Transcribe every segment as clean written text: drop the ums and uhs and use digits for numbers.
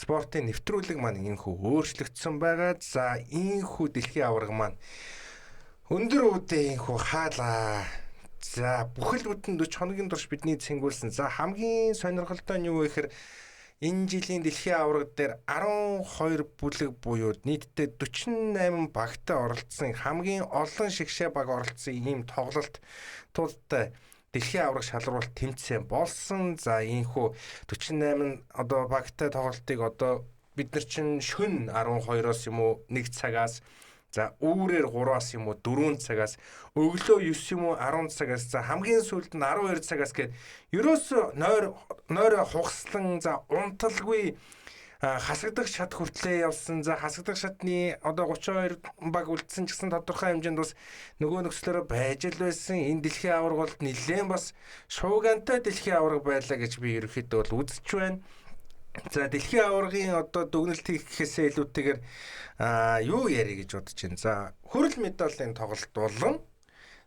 спортын нэвтрүүлэг маань инхүү өөрчлөгдсөн байгаа. За инхүү дэлхийн аварга маань өндөр үедээ инхүү хаалаа. За бүхэл бүтэн 40 хоногийн турш бидний цэнгүүлсэн. За хамгийн сонирхолтой нь юу вэ гэхээр энэ жилийн дэлхийн аварга дээр 12 бүлэг буюу нийтдээ 48 багтай оролцсон хамгийн олон шигшээ баг оролцсон ийм тоглолт тулд дэлхийн аварга шалралт тэмцээн болсон. За ийхүү 48 одоо багтай тоглолтыг одоо бид нар чинь шөнө 12-оос юм уу 1 цагаас за үүрээр 3-аас юм уу 4 цагаас өглөө 9 юм уу 10 цагаас за хамгийн сүүлд нь 12 цагаас гээд ерөөсө нойроо хугаслан за унталгүй хасагдах шат хүртлээ явсан. За хасагдах шатны одоо 32 баг үлдсэн ч гэсэн тодорхой хэмжээнд бас нөгөө нөхцлөөрөө байж л байсан. Энэ дэлхийн аварга бол нэлээд бас шуугантай дэлхийн аварга байлаа гэж би ерөөхдөө бол үзэж байна. За дэлхийн аваргын одоо дүгнэлт хийхээсээ илүүтэйгээр юу ярих гэж бодож байна. За хөрөл медалийн тоглолт болон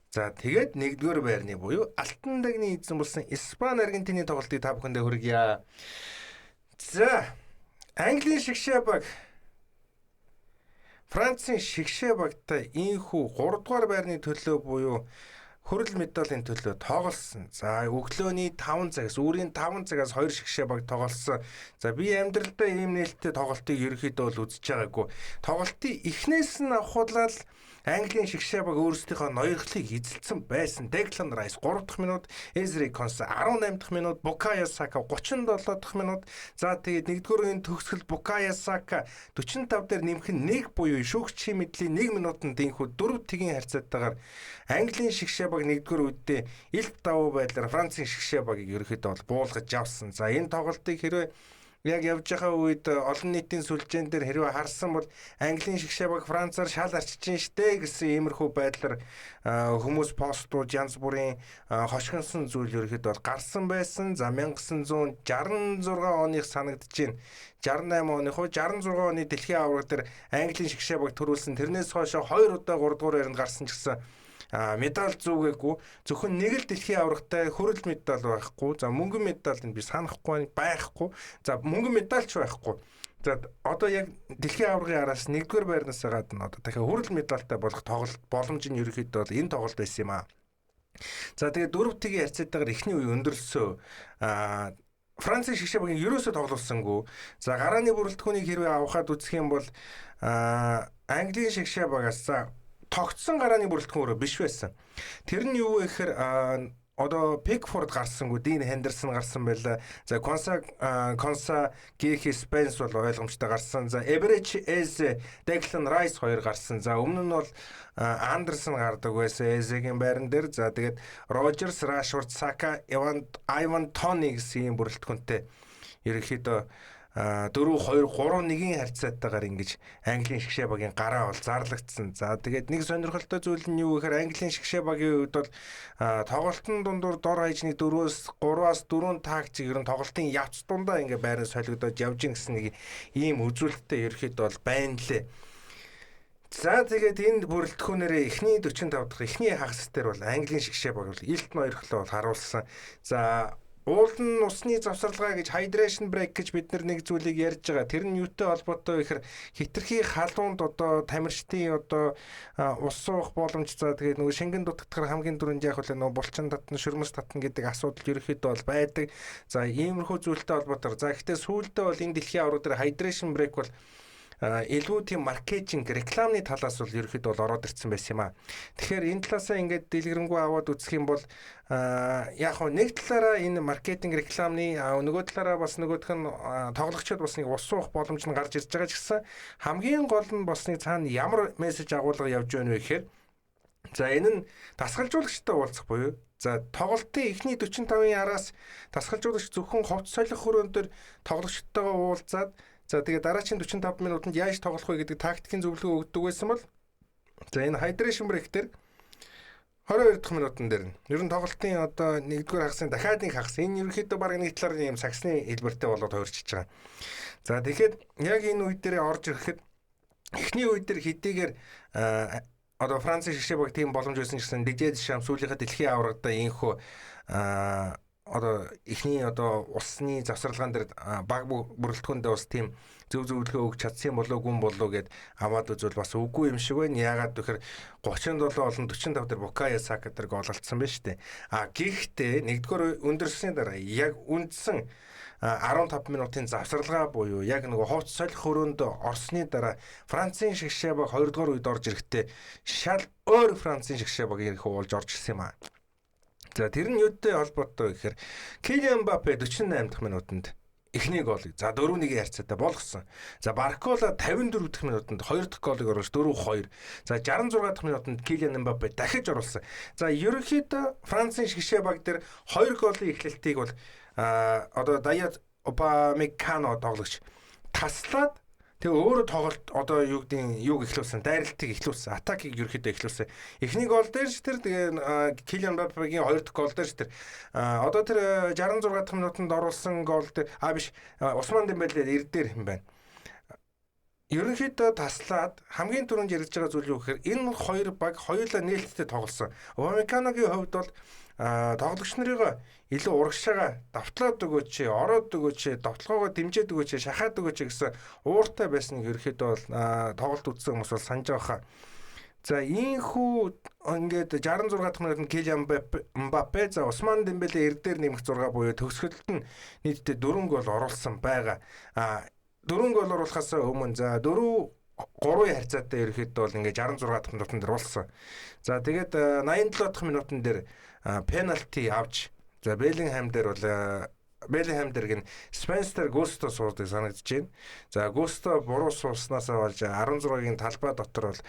за тэгээд нэгдүгээр байрны буюу алтан дагны эзэн болсон Испани Аргентины тоглолтыг та бүхэндээ хүргье. За Английн шигшээ баг Францын шигшээ багтай ийхүү 3 дугаар байрны төлөө буюу хөрөл медалийн төлөө тоглосон. За өглөөний 5 цагаас өөрийн 5 цагаас 2 шигшээ баг тоглосон. За би амьдралдаа ийм нээлттэй тоглолтыг ерөөхдөө бол үзэж байгаагүй. Тоглолтын эхнээс нь авахуулаад Английн шигшээ баг өөрсдийнхөө ноёрхлыг эзэлсэн байсан. Declan Rice 3 дахь минут, Ezri Konsa 18 дахь минут, Bukayo Saka 37 дахь минут. За тэгээд нэгдүгээр үеийн төгсгөл Bukayo Saka 45 дээр нэмэх нь 1 буюу шүүгчийн мэдлийн 1 минутанд инхүү 4 тгийн харьцаатаагаар Английн шигшээ баг нэгдүгээр үедээ илт давуу байдлаар Францын шигшээ багийг ерөөхдөө бол буулгаж авсан. За энэ тоглолтыг хэрвээ яг явж байгаа үед олон нийтийн сүлжээн дээр хэрвээ харсан бол Английн шигшээ баг Францаар шал арчиж штэ гэсэн иймэрхүү байдлаар хүмүүс постууд янз бүрийн хошгинсон зүйл ерөөхдөө бол гарсан байсан. За 1966 оных санагдаж байна. 68 оных уу 66 оны дэлхийн аварга дээр Английн шигшээ баг төрүүлсэн. Тэрнээс хойш 2 удаа 3 дугаар байранд гарсан ч гэсэн медаль зүгээгүй зөвхөн нэг л дэлхийн аваргатай хөрөл медаль байхгүй. За мөнгөн медаль нь би санахгүй байхгүй. За мөнгөн медаль ч байхгүй. За одоо яг дэлхийн аваргын араас нэгдүгээр байрнаас гадна одоо дахиад хөрөл медальтай болох тоглолт боломж нь ерөөхдөө бол энэ тоглолт байсан юм аа. За тэгээд 4 тгийн харьцаатаагаар эхний үе өндөрлсөө Францын шигшээ багийн ерөөсөө тоглуулсангүй. За гарааны бүрэлдэхүүнийг хэрвээ авахад үзэх юм бол Английн шигшээ багаас за тогтсон гарааны бүрэлдэхүүн биш байсан. Тэр нь юу вэ гэхээр одоо Pickford гарсангүй, Dean Henderson гарсан байлаа. За Konsa Gehi Spence бол ойлгомжтой гарсан. За Everett Eze, Declan Rice хоёр гарсан. За өмнө нь бол Anderson гардаг байсан Eze-гийн байран дээр. За тэгээд Rodgers, Rashford, Saka, Ivan Toney гэсэн бүрэлдэхүүнтэй ерөнхийдөө 4-2-3-1-ийн харьцаатаагаар ингэж Английн шигшээ багийн гараа бол зарлагдсан. За тэгээд нэг сонирхолтой зүйл нь юу гэхээр Английн шигшээ багийн үед бол тоглолтын дундуур дор хаяжны 4-өөс 3-аас 4 тактик ер нь тоглолтын явц дундаа ингээ байран солигдоод явж ин гэсэн нэг ийм үзүүлэлттэй ерөөхдөө бол байна лээ. За тэгээд энэ бүрэлдэхүүнээрээ эхний 45 дахь эхний хагас дээр бол Английн шигшээ баг бол илт ноёрхлоо бол харуулсан. За уулын усны завсарлагаа гэж hydration break гэж бид нэг зүйлийг ярьж байгаа. Тэр нь юутай холбоотой вэ гэхээр хитрхи халуунд одоо тамирчдын одоо ус суух боломж за тэгээд нөгөө шингэн дутагдахаар хамгийн түрүүнд яг л нөгөө булчин татна, шөрмөс татна гэдэг асуудал ерөөхдөө бол байдаг. За иймэрхүү зүйлтэй холбоотойгоор за гэхдээ сүүлдээ бол энэ дэлхийн аварга дээр hydration break бол илүү тийм маркетинг, рекламны талаас бол ерөөхдөө бол ороод ирсэн байсан юм аа. Тэгэхээр энэ талаасаа ингээд дэлгэрэнгүй аваад үзэх юм бол яг хөө нэг талаараа энэ маркетинг, рекламны нөгөө талаараа бас нөгөөх нь тоглогчид бас нэг ус суух боломж нь гарч ирж байгаа ч гэсэн хамгийн гол нь бас нэг цаана ямар мессеж агуулга явж байна вэ гэхээр за энэ нь дасгалжуулагчтай уулзах буюу за тоглолтын эхний 45-ын араас дасгалжуулагч зөвхөн ховц солих хөрөөн дээр тоглогчтойгоо уулзаад за тэгээд дараагийн 45 минутанд яаж тоглох вэ гэдэг тактикийн зөвлөгөө өгдөг байсан бол за энэ hydration break дээр 22 дахь минутан дээр нь ер нь тоглолтын одоо нэгдүгээр хагасын дахиад нэг хагас энэ ерөнхийдөө баг нэг талаар ийм сагсны хэлбэртэй болоод хувирчиж байгаа. За тэгэхээр яг энэ үе дээр орж ирэхэд эхний үе дээр хэдийгээр одоо Францын шигшээ баг тийм боломж байсан гэсэн Didier Deschamps сүүлийнхээ дэлхийн аваргадаа инхүү одоо эхний одоо усны завсарлагаан дээр баг бүрэлдэхүүндээ бас тийм зөв зөвлөгөө өгч чадсан болов гүн болов гэд аваад үзвэл бас үгүй юм шиг байна. Яагаад гэхээр 37 болон 45 дээр Букая Сака дээр гол алдсан байна шүү дээ. Гэхдээ нэгдүгээр өндөрсөний дараа яг үндсэн 15 минутын завсарлага буюу яг нөгөө хувц солих хөрөөнд орсны дараа Францын шгшээ баг 2 дугаар үед орж ирэхдээ шал өөр Францын шгшээ баг ирэх уулж орж ирсэн юм аа. За тэр нь юутай холбоотой гэхээр Килиан Мбаппе 48 дахь минутанд эхний голыг за 4-1 харьцаатай болгосон. За Баркола 54 дахь минутанд 2 дахь голыг оруулж 4-2. За 66 дахь минутанд Килиан Мбаппе дахиж оруулсан. За ерөнхийдөө Францын шгшээ баг дээр 2 голын эхлэлтийг бол одоо Даяд Upamecano тоглогч таслаад тэгээ өөрөө тоглолт одоо юг эхлүүлсэн, дайралтыг эхлүүлсэн, атакийг ерөөхдөө эхлүүлсэн. Эхний гол дээр ч тэр тэгээ Килиан Мбаппегийн 2 дахь гол дээр ч тэр одоо тэр 66 дахь минутанд оруулсан гол дээр Усман Дембеле эрдээр юм байна. Ерөнхийдөө таслаад хамгийн түрүүнд яриж байгаа зүйл юу гэхээр энэ хоёр баг хоёулаа нээлттэй тоглосон. Upamecano-гийн хувьд бол тоглогч нарыг илүү урагшаага давтлаад өгөөч, ороод өгөөч, довтлогоогоо дэмжиж өгөөч, шахаад өгөөч гэсэн ууртай байсныг ерөөхдөө бол тоглолт үзсэн хүмүүс бол санаж байгаа. За ийхүү ингээд 66 дахь минутанд Килиан Мбаппе за Усман Дембеле эрдээр нэмэх 6 буюу төгсгөлд нь нийтдээ 4 гол оруулсан байгаа. 4 гол оруулахаас өмнө за 4-3 харьцаатай ерөөхдөө бол ингээд 66 дахь минутанд оруулсан. За тэгээд 87 дахь минутан дээр пенальти авч за Беллингхам дээр гэн Спенсер Густо суудыг санагдаж байна. За Густо буруу сууснасаа болж 16-гийн талбай дотор бол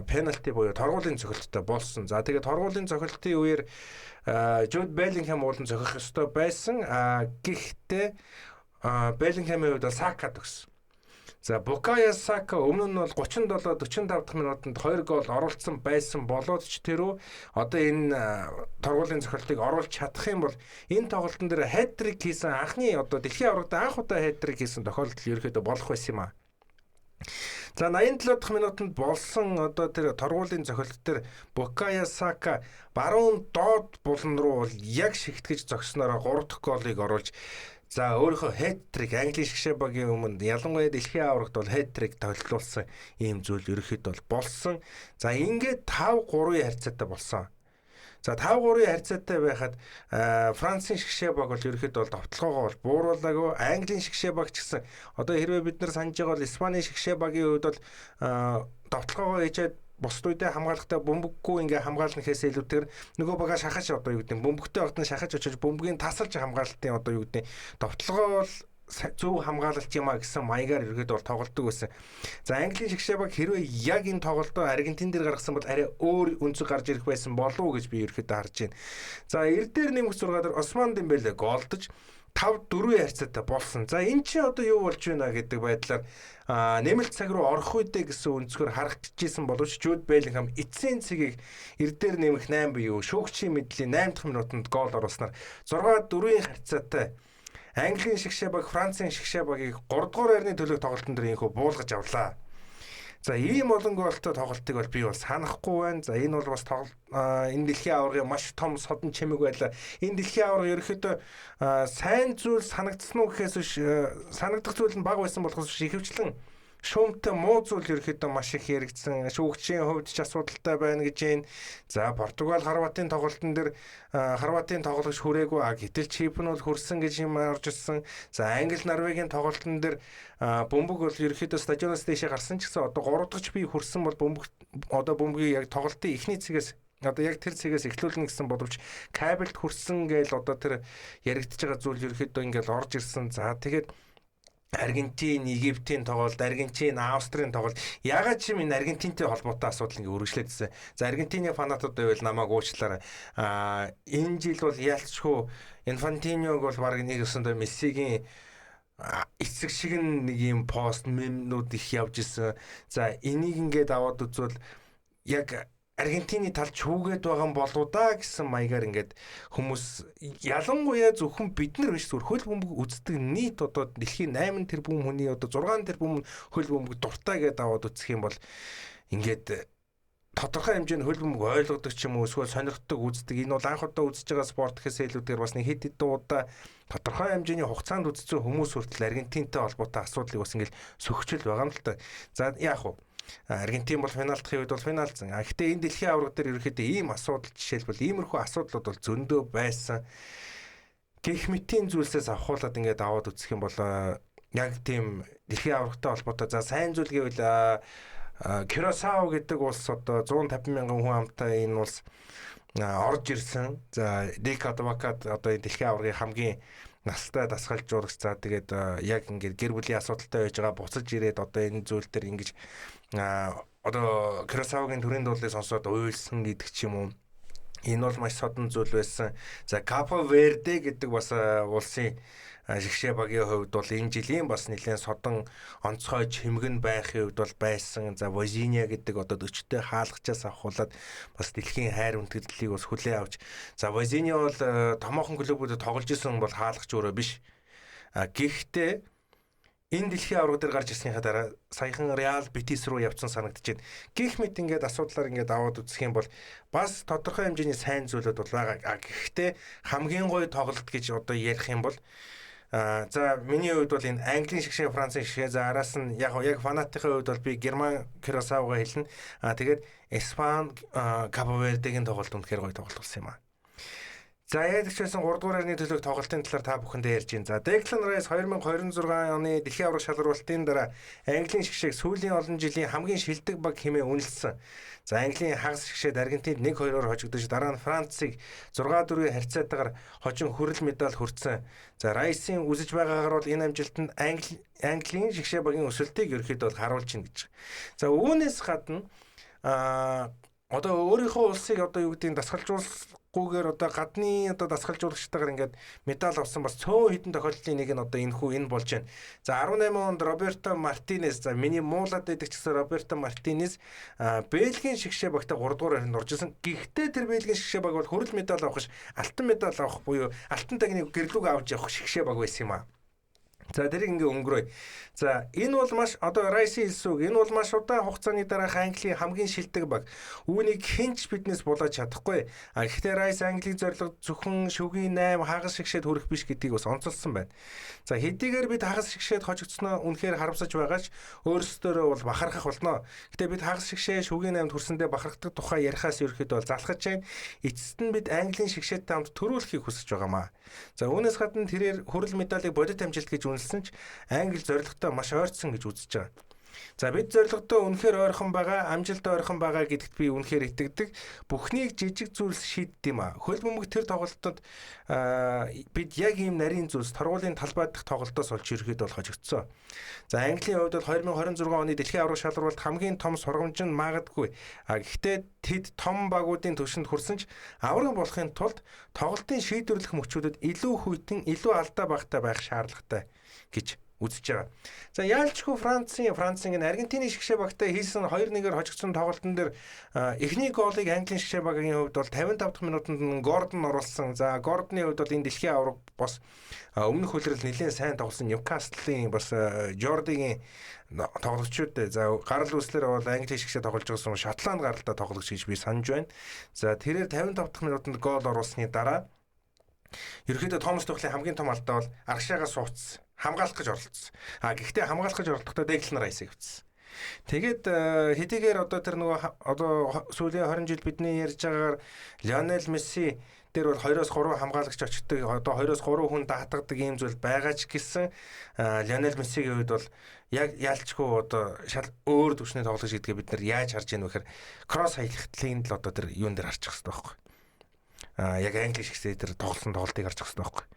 пенальти буюу торгуулийн цохилттой болсон. За тэгээд торгуулийн цохилтын үеэр Жуд Беллингхам уулын цохих ёстой байсан. Гэхдээ Беллингхамын хувьд Сака төгсөн. За Букая Сака өмнө нь бол 37-45 дахь минутанд 2 гол оруулсан байсан болоод ч тэрөө одоо энэ торгуулийн цохилтыг оруулж чадах юм бол энэ тоглолтын дээр хет-трик хийсэн анхны одоо дэлхийн аврагт анх удаа хет-трик хийсэн тохиолдол ерөөхдөө болох байсан юм аа. За 87 дахь минутанд болсон одоо тэр торгуулийн цохилт дээр Букая Сака баруун доод булан руу бол яг шигтгэж зогснороо 3 дахь голыг оруулж за өөрийнхөө хет-трик Английн шгшээ багийн өмнө ялангуяа дэлхийн аврагт бол хет-трик толилуулсан ийм зүйл ерөөхдөө бол болсон. За ингээд 5-3-ийн харьцаатай болсон. За 5-3-ийн харьцаатай байхад Францын шгшээ баг бол ерөөхдөө бол довтлогоогоо бол бууруулаагүй. Английн шгшээ баг ч гэсэн одоо хэрвээ бид нар санаж байгаа бол Испаний шгшээ багийн хувьд бол довтлогоогоо ээжээд бусд үедээ хамгаалахтаа бөмбөггүй ингээ хамгаална гэхээс илүүтэйгээр нөгөө бага шахаж одоо юу гэдэг бөмбөгтэй огтны шахаж очиж бөмбөгийн тасалж хамгаалтын одоо юу гэдэг довтлогоо бол зөв хамгаалалт юм а гэсэн маягаар ерөөд бол тоглолдог байсан. За Английн шгшээ баг хэрвээ яг энэ тоглолтоо Аргентин дээр гаргасан бол арай өөр өнцөг гарч ирэх байсан болов уу гэж би ерөөд харж байна. За эрдээр нэмэх 6 дээр Усман Дембеле голдож 5-4 харьцаатай болсон. За эн чинь одоо юу болж байна гэдэг байдлаар нэмэлт цаг руу орох үедээ гэсэн өнцгөр харагдчихсэн боловч Жуд Беллингхам эцсийн цэгийг эрдээр нэмэх 8 буюу шүүгчийн мэдлийн 8 дахь минутанд гол оруулснаар 6-4-ийн харьцаатай Английн шгшээ баг Францын шгшээ багийг 3 дугаар байрны төлөв тоглолтын дээр инхүү буулгаж авлаа. За ийм олон голтой тоглолтыг бол би бол санахгүй байна. За энэ бол бас энэ дэлхийн аваргын маш том содон чимэг байлаа. Энэ дэлхийн аварга ерөөхдөө сайн зүйл санагдсан уу гэхээс биш санагдах зүйл нь бага байсан болохоос ихэвчлэн шүүмтэй муу зүйл ерөөхдөө маш их яригдсан. Шүүгчийн хувьд ч асуудалтай байна гэж байна. За Португал Хорватын тоглолтын дээр Хорватын тоглогч хүрээгүй гэтэл Чипн бол хүрсэн гэж юм орж ирсэн. За Англи Норвегийн тоглолтын дээр бөмбөг бол ерөөхдөө стадионоос дэше гарсан ч гэсэн одоо 3 дахь би хүрсэн бол бөмбөгийн яг тоглолтын эхний цэгээс одоо яг тэр цэгээс эхлүүлнэ гэсэн боловч кабелд хүрсэн гээл одоо тэр яригдж байгаа зүйл ерөөхдөө ингээл орж ирсэн. За тэгээд Аргентин, Египтийн тоглолт, Аргентин, Австрийн тоглолт. Ягаад ч юм энэ Аргентинтэй холбоотой асуудал ингээ үргэлжлээдсэн. За Аргентины фанатууд байвал намайг уучлаарай. Энэ жил бол яалтчгүй Инфантиног бол баг нэг өсөндөө Мессигийн эцэг шиг нэг юм пост мемнүүд их явж исэн. За энийг ингээд аваад үзвэл яг Аргентины талч хүүгээд байгаа юм болоо да гэсэн маягаар ингээд хүмүүс ялангуяа зөвхөн бид нар биш зүгээр хөл бөмбөг үздэг нийт одоо дэлхийн 8 тэрбум хүний одоо 6 тэрбум хөл бөмбөг дуртай гэдээ аваад үзэх юм бол ингээд тодорхой хэмжээний хөл бөмбөг ойлгодог ч юм уу эсвэл сонирхдаг үздэг энэ бол анх удаа үзэж байгаа спорт гэхээс илүүтэйгээр бас нэг хэд хэдэн удаа тодорхой хэмжээний хугацаанд үзсэн хүмүүс хүртэл Аргентинтай холбоотой асуудлыг бас ингээл сөхчл байгаа юм л та. За яг уу Аргентин бол финалтын үед бол финалцсан. Гэхдээ энэ дэлхийн аварга дээр ерөөхдөө ийм асуудал жишээлбэл иймэрхүү асуудлууд бол зөндөө байсан. Гэх мэтийн зүйлсээс авахуулаад ингээд аваад үзэх юм бол яг тийм дэлхийн аваргатай холбоотой за сайн зүйл гэвэл Кюрасао гэдэг улс одоо 150 мянган хүн амтай энэ улс орж ирсэн. За Дик Адвокат одоо дэлхийн аваргын хамгийн настай дасгалжуулагч за тэгээд яг ингээд гэр бүлийн асуудалтай байж байгаа буцаж ирээд одоо энэ зүйл дээр ингэж одоо Кюрасаогийн төрийн дуулыг сонсоод уйлсан гэдэг ч юм уу. Энэ бол маш содон зүйл байсан. За Капо Верде гэдэг бас улсын шигшээ багийн хувьд бол энэ жилийн бас нэлээд содон онцгой чимгэн байхын хувьд бол байсан. За Возиния гэдэг одоо 40-тэй хаалгачаас авахуулаад бас дэлхийн хайр үндэслэлийг бас хүлээн авч. За Возиния бол томоохон клубүүдэд тоглож исэн бол хаалгач өөрөө биш. Гэхдээ энэ дэлхийн аварга дээр гарч ирснийхаа дараа саяхан Реал Бетис руу явцсан санагдчихэв. Гэх мэт ингээд асуудлаар ингээд аваад үзэх юм бол бас тодорхой хэмжээний сайн зүйлүүд бол байгаа. Гэхдээ хамгийн гоё тоглолт гэж одоо ярих юм бол за миний хувьд бол энэ Английн шигшээ, Францын шигшээ за араас нь яг фанатикийн хувьд бол би Герман Кюрасаогаа хэлнэ. Тэгээд Испани Капо Вердегийн тоглолт үнэхээр гоё тоглолт болсон юм аа. За яг тэгчсэн 3 дугаар арны төлөв тоглолтын талаар та бүхэндээ ярьж байна. За Declan Rice 2026 оны дэлхийн аварга шалралтын дараа Английн шигшээг сүүлийн олон жилийн хамгийн шилдэг баг хэмээн үнэлсэн. За Английн хагас шигшээд Аргентинд 1-2-оор хожигдож дараа нь Францыг 6-4-ийн харьцаатайгаар хожин хүрэл медаль хүртсэн. За Rice-ийн үзэж байгаагаар бол энэ амжилтанд Английн шигшээ багийн өсөлтийг ерөөхдөө бол харуулж байна гэж. За үүнээс гадна одоо өөрийнхөө улсыг одоо юу гэдгийг дасгалжуулахгүйгээр одоо гадны одоо дасгалжуулагчтайгаар ингээд медаль авсан бас цөөн хэдэн тохиолдлын нэг нь одоо энэ болж байна. За 18 онд Роберто Мартинес за миний муулаад байдаг ч гэсэн Роберто Мартинес Бельгийн шигшээ багтаа 3 дугаар харинд орж исэн. Гэхдээ тэр Бельгийн шигшээ баг бол хүрэл медаль авах ш алтан медаль авах буюу алтан тагныг гэрлүүг авч явах шигшээ баг байсан юм аа. За тэрийг ингээ өнгөрөөе. За энэ бол маш одоо Rice хэлсэн үг. Энэ бол маш удаан хугацааны дараах Английн хамгийн шилдэг баг. Үүнийг хинч биднээс булааж чадахгүй. Гэхдээ Rice Англиг зорилго зөвхөн шүгийн 8 хагас шигшээд хүрэх биш гэдгийг бас онцолсон байна. За хэдийгээр бид хагас шигшээд хожигдсноо үнэхээр харамсаж байгаач өөрсдөө бол бахархах болно. Гэтэ бид хагас шигшээ шүгийн 8-д хүрсэндээ бахархдаг тухай ярихаас ерөөхдөө бол залхаж байна. Эцэст нь бид Английн шигшээтэй хамт төрүүлэхийг хүсэж байгаамаа. За үүнээс гадна тэрээр хүрэл медалийг бодит амжилт гэж үнэлсэн ч Англи зорилготой маш ойртсон гэж үзэж байгаа. За бид зорилготой үнэхээр ойрхон байгаа, амжилттай ойрхон байгаа гэдэгт би үнэхээр итгэдэг. Бүхнийг жижиг зүйлс шийддэг юм аа. Хөл бөмбөг тэр тоглолтод бид яг ийм нарийн зүйлс торгуулийн талбай дахь тоглолтоос олж ирэхэд бол хожигдсон. За Английн хувьд бол 2026 оны дэлхийн аварга шалралт хамгийн том сургамж нь магадгүй. Гэхдээ тэд том багуудын түвшинд хүрсэн ч аварга болохын тулд тоглолтын шийдвэрлэх мөчүүдэд илүү хүйтэн, илүү алдаа багтаа байх шаардлагатай гэж үзэж байгаа. За яалчгүй Францын Аргентины шигшээ багтаа хийсэн 2-1-ээр хожигдсон тоглолтын дээр эхний голыг Английн шигшээ багийн хувьд бол 55 дахь минутанд Гордон оруулсан. За Гордоны хувьд бол энэ дэлхийн аварга бас өмнөх хөлрөл нэлээд сайн тоглосон Ньюкаслын бас Жордигийн тоглогчид за гарал үүслэр бол Английн шигшээ тоглож байгаасан Шотланд гаралтай тоглогч гэж би санаж байна. За тэрээр 55 дахь минутанд гол оруулсны дараа ерөнхийдөө Томас Тухлын хамгийн том алдаа бол аргашаагаа сууцсан. Хамгаалах гэж оролцсон. Гэхдээ хамгаалах гэж оролдохдоо Declan Rice-ийг авчихсан. Тэгээд хэдийгээр одоо тэр нөгөө одоо сүүлийн 20 жил бидний ярьж байгаагаар Лионел Месси дээр бол 2-3 хамгаалагч очдог одоо 2-3 хүн даатгадаг ийм зүйл байгаа ч гэсэн Лионел Мессигийн хувьд бол яг ялчгүй одоо шал өөр төвчний тоглож гэдгээ бид нар яаж харж яах вэ гэхээр кросс хаягдлын л одоо тэр юун дээр харчих хэрэгтэй байхгүй. Яг Англи шигшээ дээр тоглосон тоглолтыг харчих хэрэгтэй байхгүй.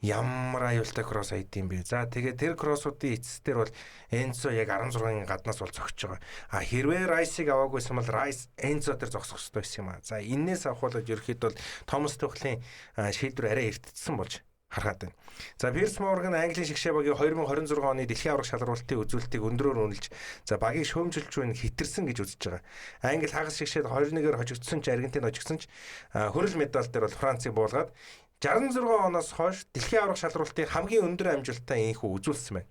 Ямар аюултай кросс хайд юм бэ. За тэгээд тэр кроссуудын эцэстэр бол Энцо яг 16-ын гаднаас бол зогсож байгаа. Хэрвээ Rice-ыг аваагүйсэн бол Rice Энцо дээр зогсох хэрэгтэй байсан юм аа. За энээс авахуулаад ерөөхдөө Томас Тухлын шийдвэр арай эртдсэн болж харахад байна. За Пирс Морган Английн шигшээ багийн 2026 оны дэлхийн аварга шалралтын үзүүлэлтийг өндрөөр үнэлж за багийг шөөмжилж буй хитэрсэн гэж үзэж байгаа. Англи хагас шигшээд 2-1-ээр хожигдсон ч Аргентин хожигдсон ч хөрөл медаль дээр бол Францыг буулгаад 66 оноос хойш дэлхийн аварга шалралтын хамгийн өндөр амжилттай инхүү үзүүлсэн байна.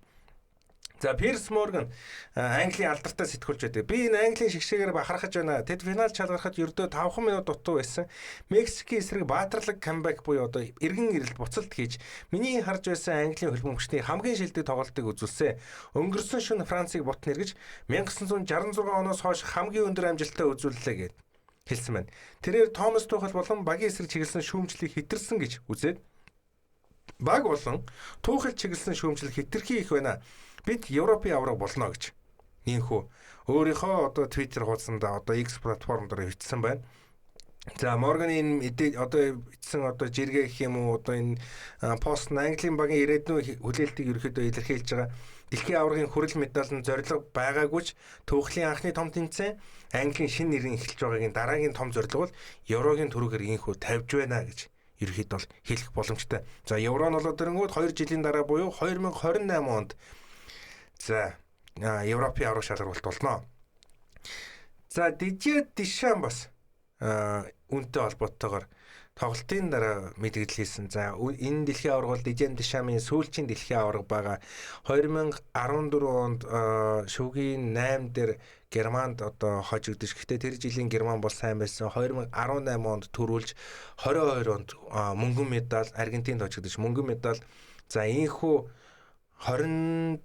За Пирс Морган Английн алдартай сэтгүүлч байдаг. Би энэ Английн шигшээгээр бахархаж байна. Тэд финал чалгарахад ердөө 5 минут дутуу байсан. Мексикийн эсрэг баатарлаг камбэк буюу одоо эргэн ирэлт буцалт хийж миний харж байсан Английн хөлбөмбөгчний хамгийн шилдэг тоглолтыг үзүүлсэн. Өнгөрсөн шөнө Францыг бутна эргэж 1966 оноос хойш хамгийн өндөр амжилттай үзүүллээ гэд хэлсэн байна. Тэрээр Томас Тухел болон багийн эсрэг чиглэсэн шүүмжлийг хэтэрсэн гэж үзээд баг болон Тухел чиглэсэн шүүмжлэл хэтэрхий их байна. Бид Европын авраг болно гэж ийхүү өөрийнхөө одоо Twitter хуудсанда одоо X платформ дээр бичсэн байна. За Морганы энэ одоо бичсэн одоо жиргээ гэх юм уу одоо энэ пост Английн багийн ирээдүйн хүлээлтийг ерөөхдөө илэрхийлж байгаа. Дэлхийн аваргын хүрэл медаль нь зорилго байгаагүйч Тухлийн анхны том тэмцээн Английн шинэ нэрийн эхэлж байгаагийн дараагийн том зорилго бол Еврогийн төрөөр ийхүү тавьж байна гэж ерөөхдөө бол хэлэх боломжтой. За Евро нь болоод ирэнгүүт 2 жилийн дараа буюу 2028 онд за Европын авраг шалгаруулалт болно. За Дижер Дишам бас үнэтэй холбоотойгоор тоглолтын дараа мэдээлэл хийсэн. За энэ дэлхийн авраг бол Дижер Дишамын сүүлчийн дэлхийн авраг байгаа. 2014 онд шүгийн 8 дээр Германд одоо хожигдож. Гэхдээ тэр жилийн Герман бол сайн байсан. 2018 онд төрүүлж 22 онд мөнгөн медаль Аргентинд хожигдож мөнгөн медаль. За ийхүү 26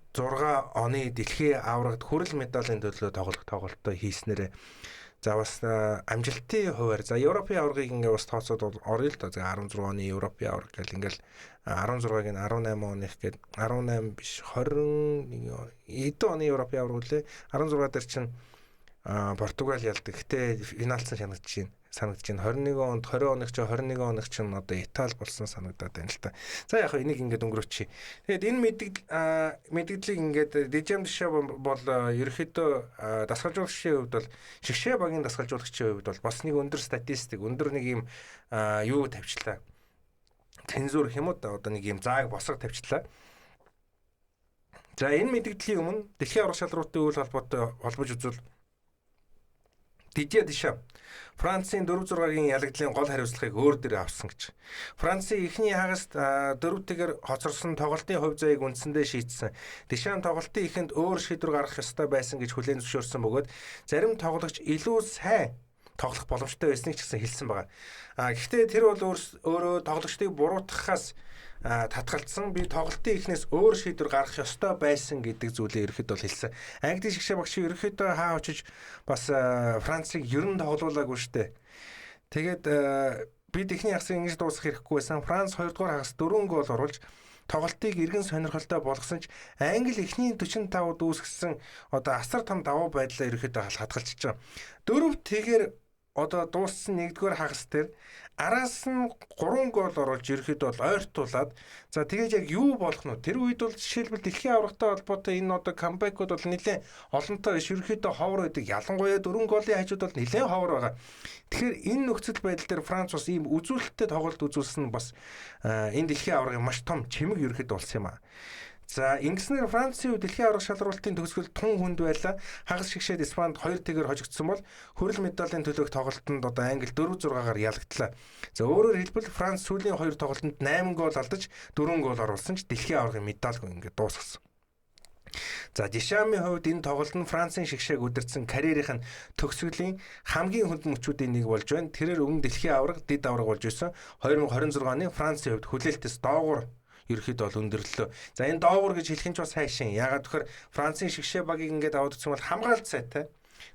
оны дэлхийн аврагт хүрэл медалийн төлөө тоглолтоо хийснээр за бас амжилтын хуваар за Европын аврагыг ингээ бас тооцоод орё л да. За 16 оны Европын авраг гэл ингээл 16-ыг нь 18 оных гээд 18 биш 21 эдэн оны Европын авраг үлээ 16 дээр чинь Португал ялдаг. Гэтэ финалцсан санагдаж байна. 21 онд 20 оных ч 21 оных ч одоо Итали болсон санагдаад байна л та. За яг энийг ингээд өнгөрөөч. Тэгээд энэ мэдээллийг ингээд Дижем Дишаа бол ерөөхдөө дасгалжуулагчийн хувьд бол шигшээ багийн дасгалжуулагчийн хувьд бол бас нэг өндөр статистик, өндөр нэг юм юу тавьчлаа. Цензур гэх юм уу одоо нэг юм зааг босго тавьчлаа. За энэ мэдээллийн өмнө дэлхийн аврах шалралтын үйл холбоотой холбож үзвэл Дижер Дишам Францын 4-6-гийн ялагдлын гол хариуцлагыг өөр дээрээ авсан гэж. Францын эхний хагаст 4-1-ээр хоцорсон тоглолтын хувь заяаг үндсэндээ шийдсэн. Дишам тоглолтын эхэнд өөр шийдвэр гаргах ёстой байсан гэж хүлээн зөвшөөрсөн бөгөөд зарим тоглогч илүү сайн тоглох боломжтой байсныг ч гэсэн хэлсэн байна. Гэхдээ тэр бол өөрөө тоглогчдыг буруутгахаас татгалцсан би тоглолтын эхнээс өөр шийдвэр гаргах ёстой байсан гэдэг зүйлээ ерөөхдөө бол хэлсэн. Англи шигшээ багш ерөөхдөө хаа очиж бас Францыг ер нь тоглуулаагүй штэ. Тэгээд бид эхний хагасыг ингэж дуусгах хэрэггүй байсан. Франц 2 дугаар хагас 4 гол оруулж тоглолтыг эргэн сонирхолтой болгосон ч Англи эхний 45-д үүсгэсэн одоо асар том давуу байдлаа ерөөхдөө хадгалчихж байгаа. 4-1-ээр одоо дууссан 1-р хагас дээр араас нь 3 гол оруулж ерөөхдөө бол ойртуулад за тэгээж яг юу болох нь тэр үед бол жишээлбэл дэлхийн аврагтай холбоотой энэ одоо камбэкуд бол нэлээд олонтой биш ерөөхдөө ховор байдаг. Ялангуяа 4 голын хажууд бол нэлээд ховор байгаа. Тэгэхээр энэ нөхцөл байдал дээр Франц бас ийм үзүүлэлттэй тоглолт үзүүлсэн нь бас энэ дэлхийн аврагын маш том чимэг ерөөхдөө болсон юм аа. За ингэснээр Францын хувьд дэлхийн аврах шалралтын төгсгөл тун хүнд байлаа. Хагас шигшээд Испанд 2-1-ээр хожигдсон бол хүрэл медалийн төлөөх тоглолтод одоо Англи 4-6-аар ялагдлаа. За өөрөөр хэлбэл Франц сүүлийн 2 тоглолтод 8 гол алдаж 4 гол оруулсан ч дэлхийн аврагын медальгүй ингээд дуусгасан. За Дишамын хувьд энэ тоглолт нь Францын шигшээг удирдсан карьерийнх нь төгсгөлийн хамгийн хүнд мөчүүдийн нэг болж байна. Тэрээр өмнө дэлхийн авраг, дэд авраг болж байсан. 2026 оны Францын хувьд хүлээлтээс доогуур ерөөхдөө бол өндөрлөлөө. За энэ доогуур гэж хэлэх нь ч бас хайшин. Ягаад гэхээр Францын шигшээ багийг ингээд аваад үзсэн бол хамгаалалт сайтай,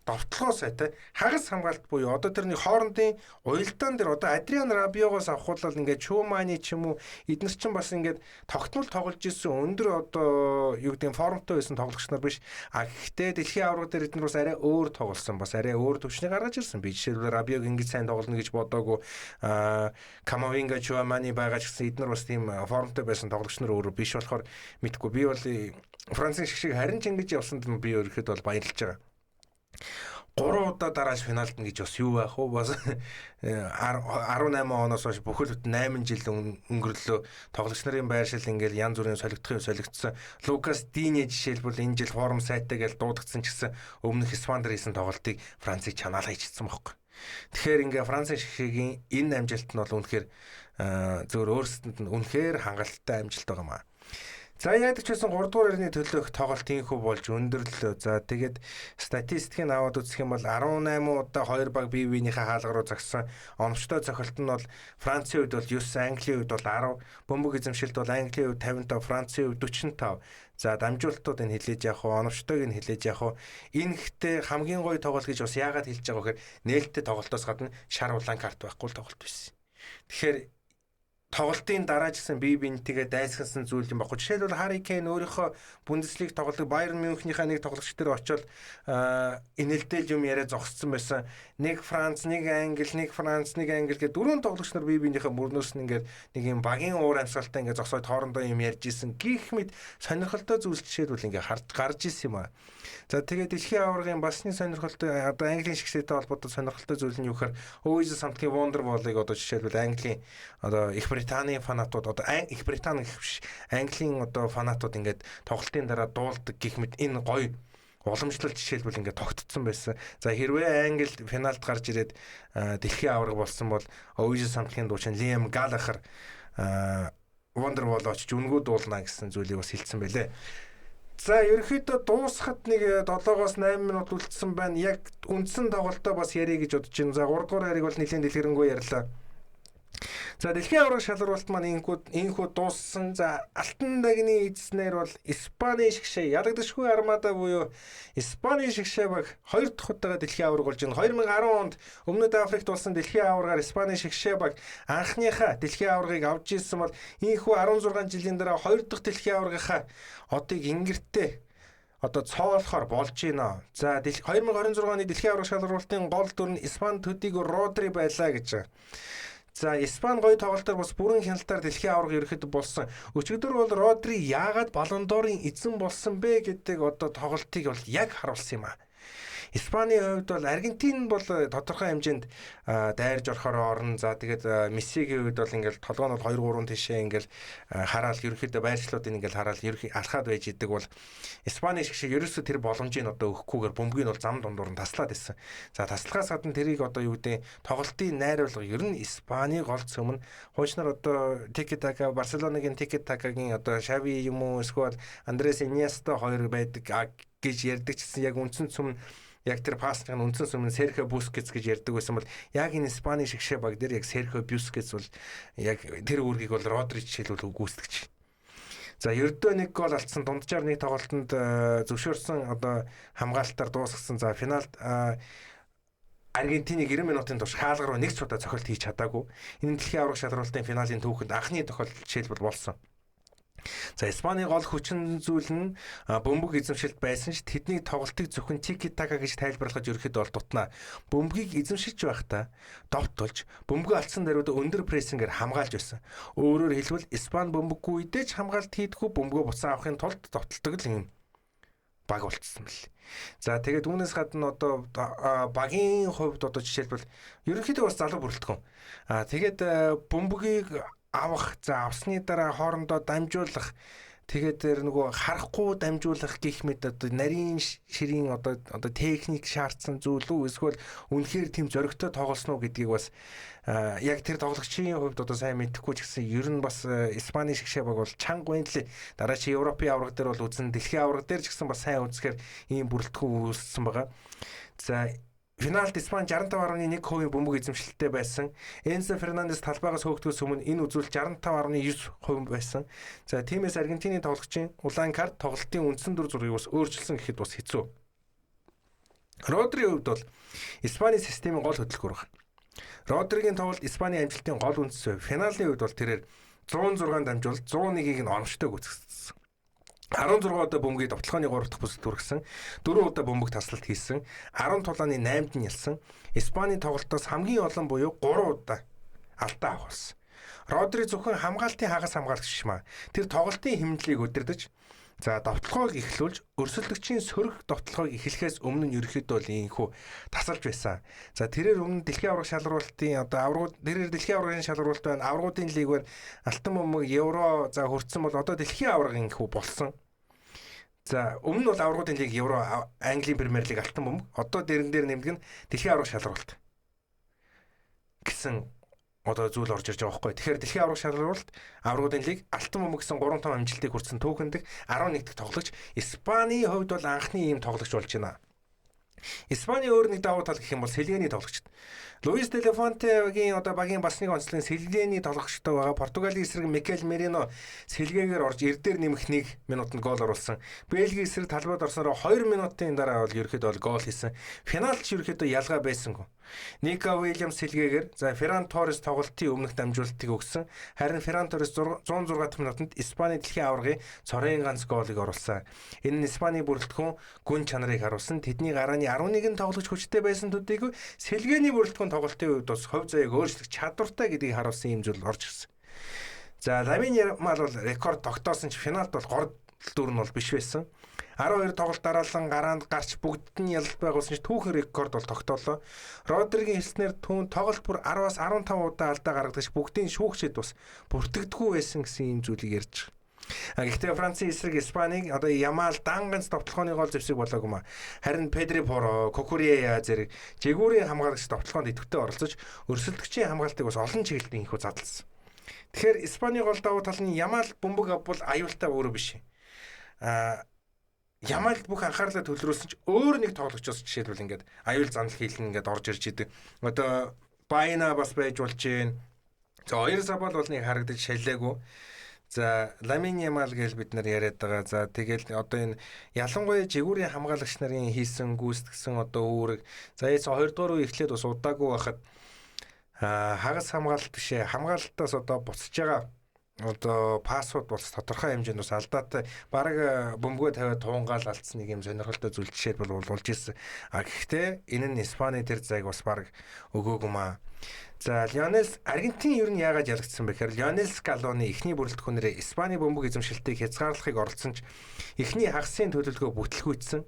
довтлогоо сайтай, хагас хамгаалалт буюу одоо тэрний хоорондын уялдаан дээр одоо Адриан Рабиогоос авахуулал ингээд Чумани ч юм уу эднэр чинь бас ингээд тогтмол тоглож исэн өндөр одоо юу гэдэг нь формтой байсан тоглогч нар биш. Гэхдээ дэлхийн авраг дээр эднэр бас арай өөр тоглосон, бас арай өөр төвчнийг гаргаж ирсэн. Би жишээлбэл Рабиог ингэж сайн тоглоно гэж бодоогүй. Камавинга Чумани байгаа ч гэсэн эднэр бас тийм формтой байсан тоглогч нар өөр биш болохоор мэдгүй. Би бол Францын шигшээг харин ч ингэж явсанд би өөрөөхөд бол баярлж байгаа. 3 удаа дарааж финалд нь гэж бас юу байх вэ? Бас 18 оноос хойш бүхэл 8 жил өнгөрлөө. Тоглогч нарын байршил ингээл янз бүрийн солигдсон. Лукас Дине жишээлбэл энэ жил форм сайтай гэж дуудагдсан ч гэсэн өмнөх Испандэр хийсэн тоглолтыг Францыг чанаалаа хийчихсэн байхгүй. Тэгэхээр ингээ Францын шигшээгийн энэ амжилт нь бол үнэхээр зөвөр өөрсдөнд нь үнэхээр хангалттай амжилт байгаа маа. За яадаг ч байсан 3 дугаар эртний төлөөх тоглолт инхүү болж өндөрлөө. За тэгээд статистикийг аваад үзэх юм бол 18 удаа 2 баг бие биенийхээ хаалга руу загсан. Оновчтой цохилт нь бол Францын үед бол 9, Английн үед бол 10, бөмбөг эзэмшилт бол Английн үед 55, Францын үед 45. За дамжуулалтууд нь хэлээж явах уу, оновчтойг нь хэлээж явах уу. Энэ ихтэй хамгийн гоё тоглолт гэж бас яагаад хэлж байгаа вэ гэхээр нээлттэй тоглолтоос гадна шар улаан карт байхгүй тоглолт байсан. Тэгэхээр тоглолтын дараа ч гэсэн бие биентэйгээ дайсгалсан зүйл юм баггүй. Жишээлбэл Harry Kane өөрийнхөө Бундеслиг тоглодог Bayern München-ийнхаа нэг тоглогч дээр очиод инээлтэл юм яриа зогссон байсан. Нэг Франц, нэг Англи, нэг Франц, нэг Англи гэдэг дөрвөн тоглогч нар бие биенийхээ мөрнөөс нь ингээд нэг юм багийн уур амьсгалтай ингээд зогсоод хоорондоо юм ярьж исэн. Гих мэд сонирхолтой зүйл жишээлбэл ингээд гарч исэн юм аа. За тэгээд дэлхийн аваргын бас нэг сонирхолтой одоо Английн шгшээтэй холбоотой сонирхолтой зүйл нь юу гэхээр Oasis хамтгийн Wonderwall-ыг одоо жишээлбэл Английн одоо Их Британий фанатууд одоо Их Британи гэх биш Английн одоо фанатууд ингээд тоглолтын дараа дуулдаг гэх мэт энэ гоё уламжлалт жишээлбэл ингээд тогтцсон байсан. За хэрвээ Англи финалд гарч ирээд дэлхийн аварга болсон бол Oasis хамтгийн дуучин Liam Gallagher Wonderwall очиж үнгүү дуулна гэсэн зүйлийг бас хэлсэн байлээ. За ерөнхийдөө дуусахад нэг 7-8 минут үлдсэн байна. Яг үндсэн тоглолтоо бас ярих гэж бодож байна. За 3 дугаар хариг бол нэлийн дэлгэрэнгүй ярьлаа. За дэлхийн аварга шалралт маань инхүү дууссан. За алтан дагны эзнэр бол Испани шгшээ ялагдашгүй армада буюу Испани шгшээ баг 2 дахь удаага дэлхийн аварга болж байна. 2010 онд Өмнөд Африкт болсон дэлхийн аваргаар Испани шгшээ баг анхныхаа дэлхийн аваргыг авч ирсэн бол инхүү 16 жилийн дараа 2 дахь дэлхийн аваргынхаа одыг ингэртээ одоо цоолохоор болж байна. За 2026 оны дэлхийн аварга шалралтын гол дүр нь Испани төдийг Родри байлаа гэж. За Испани гоё тоглолтоор бас бүрэн хяналтаар дэлхийн аварга ерөөхдөө болсон. Өчигдөр бол Родри яагаад Баллон д'Орын эзэн болсон бэ гэдэг одоо тоглолтыг бол яг харуулсан юм аа. Испаний хувьд бол Аргентин бол тодорхой хэмжээнд дайрж орохоор орно. За тэгээд Мессигийн хувьд бол ингээл толгой нь бол 2-3 тишээ ингээл хараал ерөөхдөө байршлуудыг ингээл хараал алхаад байж идэг бол Испани шиг ерөөсөө тэр боломжийг одоо өгөхгүйгээр бөмбөгийг бол зам дундуур нь таслаад байсан. За таслахаас гадна тэрийг одоо юу гэдэг тоглолтын найруулга ер нь Испани гол цөмн хуучнаар одоо Тики-така Барселонагийн Тики-такагийн одоо Шави юм уу эсвэл Андрес Иньеста хоёр байдаг гэж ярьдаг гэсэн яг үндсэн цөм яг тэр пасны үндсэн сүмэн Серхио Бускетс гэж ярьдаг байсан бол яг энэ Испани шгшээ баг дээр яг Серхио Бускетс бол яг тэр үүргийг бол Родри жишээлбэл гүйцэтгэж. За ердөө нэг гол алдсан дунджаар нэг тоглолтод зөвшөөрсөн одоо хамгаалтаар дуусгасан. За финалд Аргентины 90 минутын турш хаалга руу нэг ч удаа цохилт хийж чадаагүй. Энэ дэлхийн аварга шалралтын финалийн түүхэнд анхны тохиолдол жишээлбэл болсон. За Испаний гол хүчин зүйл нь бөмбөг эзэмшилт байсан ч тэдний тоглолтыг зөвхөн тики-така гэж тайлбарлаж ерөөхдөө бол дутнаа. Бөмбөгийг эзэмшиж байхдаа довтолж бөмбөг алдсан даруйда өндөр прессингээр хамгаалж байсан. Өөрөөр хэлбэл Испани бөмбөггүй үедээ ч хамгаалт хийдэггүй бөмбөгөө буцаа авахын тулд довтолдог л юм баг болчихсон мэл. За тэгээд үүнээс гадна одоо багийн хувьд одоо жишээлбэл ерөнхийдөө бас залуу бүрэлдэхүүн. Тэгээд бөмбөгийг авах, за авсны дараа хоорондоо дамжуулах, тэгээд тэр нөгөө харахгүй дамжуулах гэх мэт одоо нарийн ширийн одоо техник шаардсан зүйл үү эсвэл үнэхээр тийм зөрөгтэй тоглосноо гэдгийг бас яг тэр тоглогчийн хувьд одоо сайн мэдэхгүй ч гэсэн ер нь бас Испани шгшээ баг бол чанга байна лээ. Дараа чи Европын аварга дээр бол үзэн дэлхийн аварга дээр ч гэсэн бас сайн үзэхээр ийм бүрэлдэхүүн үүссэн байгаа. За финалд Испани 65.1% бөмбөг эзэмшилттэй байсан. Энсо Фернандес талбайгаас хөөгдөхөөс өмнө энэ үзүүлэлт 65.9% байсан. За тиймээс Аргентины тоглогчийн улаан карт тоглолтын үндсэн дүр зургийг бас өөрчилсөн гэхэд бас хэцүү. Родригийн хувьд бол Испани системийн гол хөдөлгөөр байна. Родригийн тоглолт Испани амжилтын гол үндэс. Финалийн хувьд бол тэрээр 106 дамжуулалт 101-ийг нь оновчтой гүйцэтгэсэн. 16 удаа бөмбөгийг довтлооны 3 дахь бүсэлд хүргэсэн, 4 удаа бөмбөг таслалт хийсэн, 10 тулааны 8-д нь ялсан. Испани тоглолтоос хамгийн олон буюу 3 удаа алдаа авсан. Родри зөвхөн хамгаалтын хагас хамгаалагч биш маа. Тэр тоглолтын хэмнэлийг удирдах, за довтлогоог эхлүүлж, өрсөлдөгчийн сөрөг довтлогоог эхлэхээс өмнө нь ерөөхдөө л ийхүү тасалж байсан. За тэрээр өмнө дэлхийн аварга шалралтын одоо тэрээр дэлхийн аваргын шалралт байна, аврагуудын лиг байна, алтан бөмбөг, евро за хүрсэн бол одоо дэлхийн аваргын ийхүү болсон. За өмнө нь бол аврагуудын лиг, евро, Английн премьер лиг, алтан бөмбөг, одоо дэрэн дээр нэмдэг нь дэлхийн аварга шалралт гэсэн одоо зүйл орж ирж байгаа байхгүй. Тэгэхээр дэлхийн авраг шалралт аврагуудын лиг алтан бөмбөг гэсэн 3 том амжилтыг хүртсэн түүхэнд 11 дахь тоглогч Испаний хувьд бол анхны ийм тоглогч болж байна. Испани өөр нэг давуу тал гэх юм бол сэлгээний тоглогчд. Луис де ла Фонтегийн одоо багийн бас нэг онцлог сэлгээний тоглогчтой байгаа. Португалийн эсрэг Микель Мерино сэлгээгээр орж эрдээр нэмэх 1 минутанд гол оруулсан. Бельгийн эсрэг талбайд орсноор 2 минутын дараа бол ерөөхдөө гол хийсэн. Финалч ерөөхдөө ялгаа байсангүй. Ника Уильямс сэлгээгээр за Ферран Торрес тоглолтын өмнөх дамжуулалтыг өгсөн. Харин Ферран Торрес 106 дахь минутанд Испани дэлхийн аваргын цорын ганц гоолыг оруулсан. Энэ нь Испани бүрэлдэхүүн гүн чанарыг харуулсан. Тэдний гарааны 11 тоглогч хүчтэй байсан төдийгүй сэлгээний бүрэлдэхүүн тоглолтын үед бас хувь заяаг өөрчлөх чадвартай гэдгийг харуулсан юм зүйл орж ирсэн. За Ламин Ямал бол рекорд тогтоосон ч финалд бол гол дүр нь бол биш байсан. 12 тоглолт дараалан гараанд гарч бүгдд нь ялалт байгуулсан ч түүхэн рекорд бол тогтоолоо. Родригийн хэлснээр түүн тоглолт бүр 10-аас 15 удаа алдаа гаргадаг бүгдийн шүүгчид бас бүртгэдэггүй байсан гэсэн юм зүйлийг ярьж байгаа. Гэхдээ Францын эсрэг Испанийг одоо Ямал данганц товтлогооны гол зэвсэг болоогүй маа. Харин Педри Поро, Кукурия зэрэг жигүүрийн хамгаалагч товтлогоонд идэвхтэй оролцож өрсөлдөгчийн хамгаалтыг бас олон чиглэлийн ихүү задлсан. Тэгэхээр Испаний гол давуу тал нь Ямал бөмбөг авбал аюултай өөрөө биш. Ямал бүх анхаарлаа төвлөрүүлсэн ч өөр нэг тоглогчоос жишээлбэл ингээд аюул занал хийлэн ингээд орж ирж идэг. Одоо Байна бас байж болж гин. За хоёр сабал бол нэг харагдаж шаллаагүй. За Ламин Ямал гэж бид нар яриад байгаа. За тэгэл одоо энэ ялангуяа жигүүрийн хамгаалагч нарын хийсэн гүйцэтгсэн одоо үүрэг. За яц 2 дугаар үе эхлээд бас удаагүй байхад хагас хамгаалалт бишээ хамгаалалтаас одоо буцаж байгаа одоо пассворд бол тодорхой хэмжээнд бас алдаатай бараг бөмбөгөө тавиад туунгаал алдсан нэг юм сонирхолтой зүйл жишээлбэл болж ирсэн. Гэхдээ энэ нь Испани тэр зайг бас бараг өгөөгүй маа. За Аргентин ер нь яагаад ялагдсан бэ гэхээр Лионел Скалони эхний бүрэлдэхүүнээр Испани бөмбөг эзэмшилтийг хязгаарлахыг оролцсон ч эхний хагасын төлөвлөгөө бүтлгүйцсэн.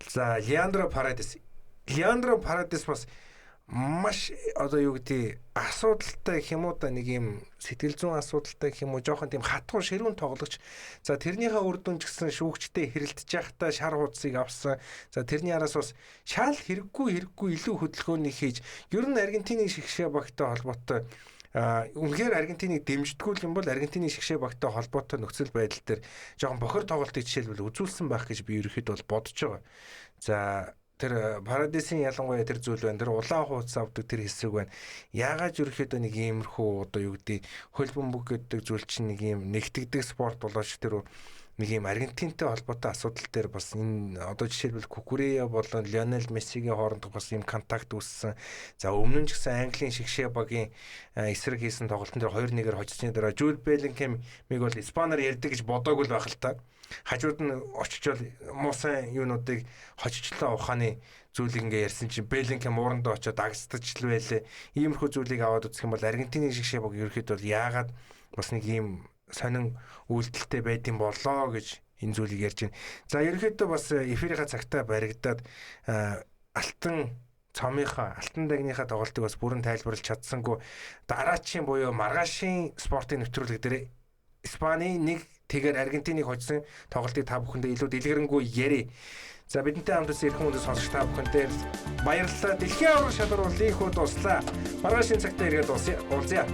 За Леандро Парадес бас маш одоо юу гэдэг асуудалтай гэх юм уу да нэг юм сэтгэл зүйн асуудалтай гэх юм уу жоохон тийм хатгуун ширүүн тоглогч. За тэрнийхээ үр дүн ч гэсэн шүүгчтэй хэрэлдэж байхдаа шар хуудсыг авсан. За тэрний араас бас шал хэрэггүй илүү хөдөлгөөнийг хийж ер нь Аргентины шигшээ багтай холбоотой үнэхээр Аргентиныг дэмждэггүй юм бол Аргентины шигшээ багтай холбоотой нөхцөл байдал дээр жоохон бохир тоглолтыг жишээлбэл үзүүлсэн байх гэж би ерөөхдөө бол бодож байгаа. За тэр Парадисын ялангуяа тэр зүйл байна. Тэр улаан хуудас авдаг тэр хэсэг байна. Яагаад ерөөхдөө нэг иймэрхүү одоо юу гэдэг хөл бөмбөг гэдэг зүйл чинь нэг юм нэгтгэдэг спорт болооч тэр нэг юм Аргентинтэй холбоотой асуудал дээр бас энэ одоо жишээлбэл Кукурия болон Лионел Мессигийн хоорондох бас юм контакт үүссэн. За өмнө нь ч гэсэн Английн шигшээ багийн эсрэг хийсэн тоглолтын дээр 2-1-ээр хожсны дараа Жюл Беллингхэмиг бол Испанаар ярьдаг гэж бодоогүй л байх л та. Хажууд нь очичвол муусан юунуудыг хоччлоо ухааны зүйлийг ингээ ярьсан чинь Беллингхэм уурандаа очиод дагстаж л байлээ. Иймэрхүү зүйлийг аваад үзэх юм бол Аргентины шигшээ баг ерөөхдөө бол яагаад бас нэг ийм сонин үйлдэлтэй байдсан болоо гэж энэ зүйлийг ярьж байна. За ерөөхдөө бас эфирийнхаа цагтаа баригдаад алтан дагныхаа тоглолтыг бас бүрэн тайлбарлаж чадсангүй дараачийн буюу маргаашийн спортын нэвтрүүлэг дээр Испани нэг тэгээр Аргентиныг хожсон тоглолтыг та бүхэндээ илүү дэлгэрэнгүй ярив. За бидэнтэй хамт ирэх хүмүүст сонсогч та бүхэндээ баярлалаа. Дэлхийн аврал шалралт лигүүд дуслаа. Маргаашийн цагтаа ирээд уулзъя.